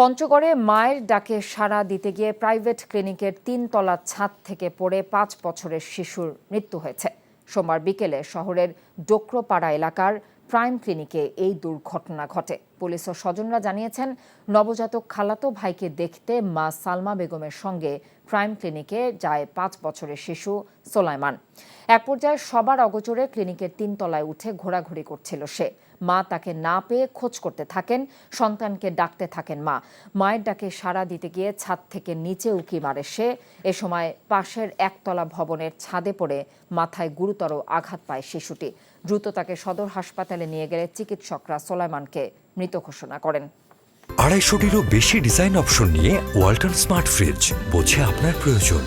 পঞ্চগড়ে মায়ের ডাকে সাড়া দিতে গিয়ে প্রাইভেট ক্লিনিকের ৩ তলার ছাদ থেকে পড়ে ৫ বছরের শিশুর মৃত্যু হয়েছে। সোমবার বিকেলে শহরের ডোকরোপাড়া এলাকার প্রাইম ক্লিনিকে এই দুর্ঘটনা ঘটে। পুলিশ ও স্বজনরা জানিয়েছেন, নবজাতক খালাতো ভাইকে দেখতে মা সালমা বেগমের সঙ্গে প্রাইম ক্লিনিকে যায় ৫ বছরের শিশু সোলাইমান। এক পর্যায়ে সবার অগোচরে ক্লিনিকের ৩ তলায় উঠে ঘোরাঘুরি করছিল সে। মা তাকে না পেয়ে খোঁজ করতে থাকেন, সন্তানকে ডাকতে থাকেন মা। মায়ের ডাকে সাড়া দিতে গিয়ে ছাদ থেকে নিচে উঁকি মারে সে। এ সময় পাশের একতলা ভবনের ছাদে পড়ে মাথায় গুরুতর আঘাত পায় শিশুটি। দ্রুত তাকে সদর হাসপাতালে নিয়ে গেলে চিকিৎসকরা সোলাইমানকে মৃত ঘোষণা করেন। ২৫০টিরও বেশি ডিজাইন অপশন নিয়ে ওয়ালটন স্মার্ট ফ্রিজ, বোঝে আপনার প্রয়োজন।